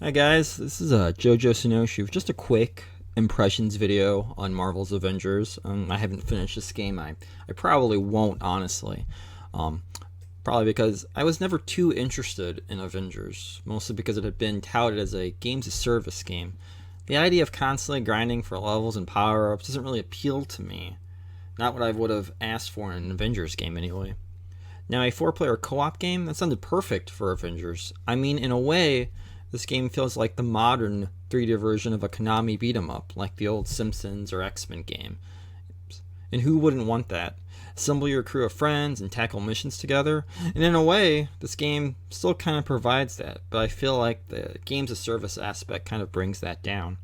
Hi guys, this is Jojo Sunoshu. Just a quick impressions video on Marvel's Avengers. I haven't finished this game. I probably won't, honestly. Um, Probably because I was never too interested in Avengers, mostly because it had been touted as a games as service game. The idea of constantly grinding for levels and power ups doesn't really appeal to me. Not what I would have asked for in an Avengers game, anyway. Now, a four-player co-op game, that sounded perfect for Avengers. I mean, in a way, this game feels like the modern 3D version of a Konami beat-em-up, like the old Simpsons or X-Men game. And who wouldn't want that? Assemble your crew of friends and tackle missions together. And in a way, this game still kind of provides that, but I feel like the games of service aspect kind of brings that down.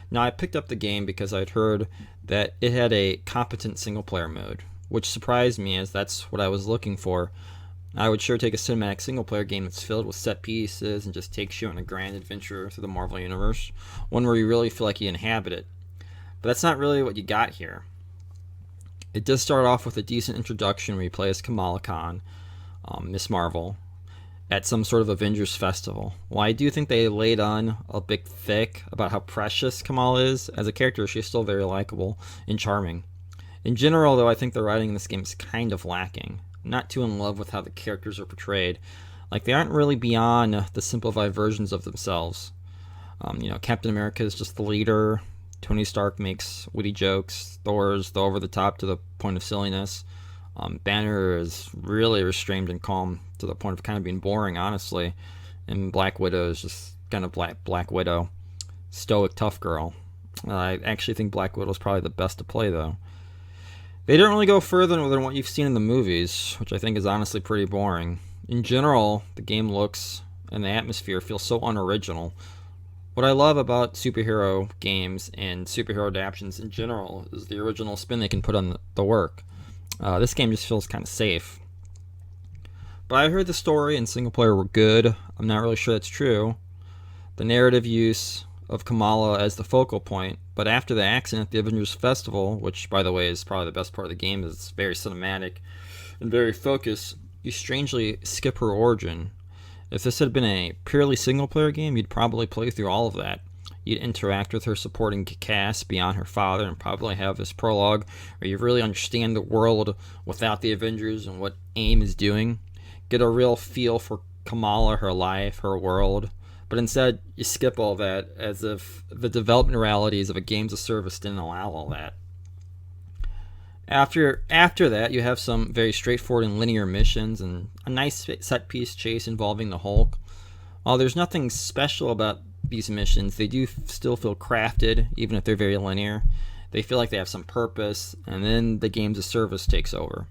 Now, I picked up the game because I'd heard that it had a competent single player mode, which surprised me as that's what I was looking for. I would sure take a cinematic single player game that's filled with set pieces and just takes you on a grand adventure through the Marvel Universe, one where you really feel like you inhabit it. But that's not really what you got here. It does start off with a decent introduction where you play as Kamala Khan, Miss Marvel, at some sort of Avengers festival. While I do think they laid on a bit thick about how precious Kamala is, as a character she's still very likable and charming. In general, though, I think the writing in this game is kind of lacking. I'm not too in love with how the characters are portrayed. Like, they aren't really beyond the simplified versions of themselves. Captain America is just the leader. Tony Stark makes witty jokes. Thor's the over the top to the point of silliness. Banner is really restrained and calm to the point of kind of being boring, honestly. And Black Widow is just kind of Black Widow. Stoic, tough girl. I actually think Black Widow is probably the best to play, though. They don't really go further than what you've seen in the movies, which I think is honestly pretty boring. In general, the game looks and the atmosphere feels so unoriginal. What I love about superhero games and superhero adaptations in general is the original spin they can put on the work. This game just feels kind of safe. But I heard the story and single player were good. I'm not really sure that's true. The narrative use of Kamala as the focal point, but after the accident at the Avengers Festival, which by the way is probably the best part of the game, is very cinematic and very focused, you strangely skip her origin. If this had been a purely single player game, you'd probably play through all of that. You'd interact with her supporting cast beyond her father and probably have this prologue where you really understand the world without the Avengers and what AIM is doing. Get a real feel for Kamala, her life, her world. But instead, you skip all that as if the development realities of a games of service didn't allow all that. After that, you have some very straightforward and linear missions and a nice set piece chase involving the Hulk. While there's nothing special about these missions, they do still feel crafted, even if they're very linear. They feel like they have some purpose, and then the games of service takes over.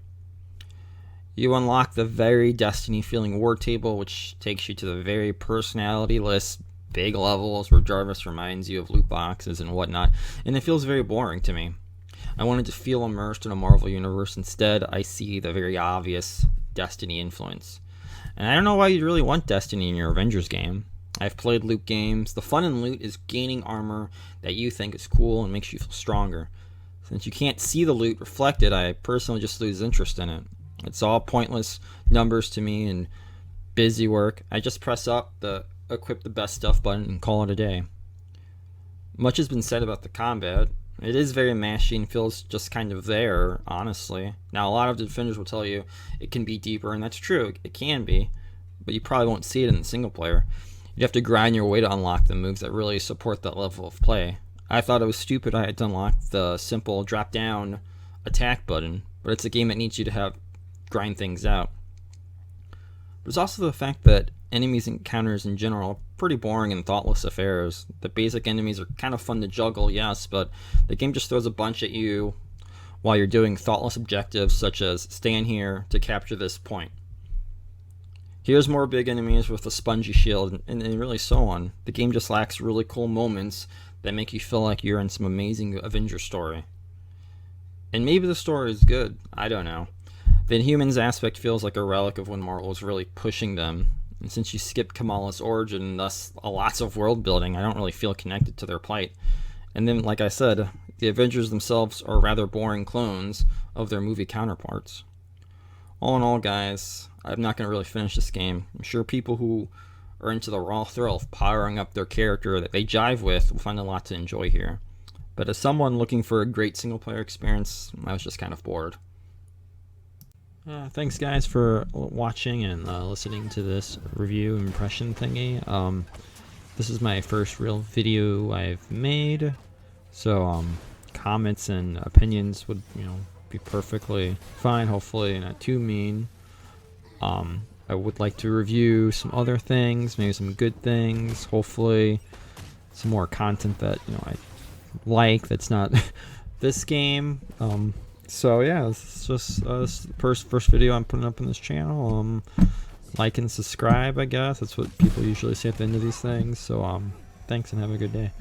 You unlock the very Destiny feeling war table, which takes you to the very personality-less big levels where Jarvis reminds you of loot boxes and whatnot, and it feels very boring to me. I wanted to feel immersed in a Marvel universe. Instead, I see the very obvious Destiny influence. And I don't know why you'd really want Destiny in your Avengers game. I've played loot games. The fun in loot is gaining armor that you think is cool and makes you feel stronger. Since you can't see the loot reflected, I personally just lose interest in it. It's all pointless numbers to me and busy work. I just press up the equip the best stuff button and call it a day. Much has been said about the combat. It is very mashy and feels just kind of there, honestly. Now, a lot of defenders will tell you it can be deeper, and that's true. It can be, but you probably won't see it in the single player. You'd have to grind your way to unlock the moves that really support that level of play. I thought it was stupid I had to unlock the simple drop-down attack button, but it's a game that needs you to grind things out. There's also the fact that enemies encounters in general are pretty boring and thoughtless affairs. The basic enemies are kind of fun to juggle, yes, but the game just throws a bunch at you while you're doing thoughtless objectives such as stand here to capture this point. Here's more big enemies with a spongy shield, and really so on. The game just lacks really cool moments that make you feel like you're in some amazing Avenger story. And maybe the story is good, I don't know. The Inhumans aspect feels like a relic of when Marvel was really pushing them. And since you skipped Kamala's origin and thus lots of world building, I don't really feel connected to their plight. And then, like I said, the Avengers themselves are rather boring clones of their movie counterparts. All in all, guys, I'm not going to really finish this game. I'm sure people who are into the raw thrill of powering up their character that they jive with will find a lot to enjoy here. But as someone looking for a great single player experience, I was just kind of bored. Thanks guys for watching and listening to this review impression thingy. This is my first real video I've made, so comments and opinions would, be perfectly fine, hopefully not too mean. I would like to review some other things, maybe some good things, hopefully some more content that I like that's not this game. So yeah, this is just the first video I'm putting up on this channel. Like and subscribe, I guess that's what people usually say at the end of these things. So thanks and have a good day.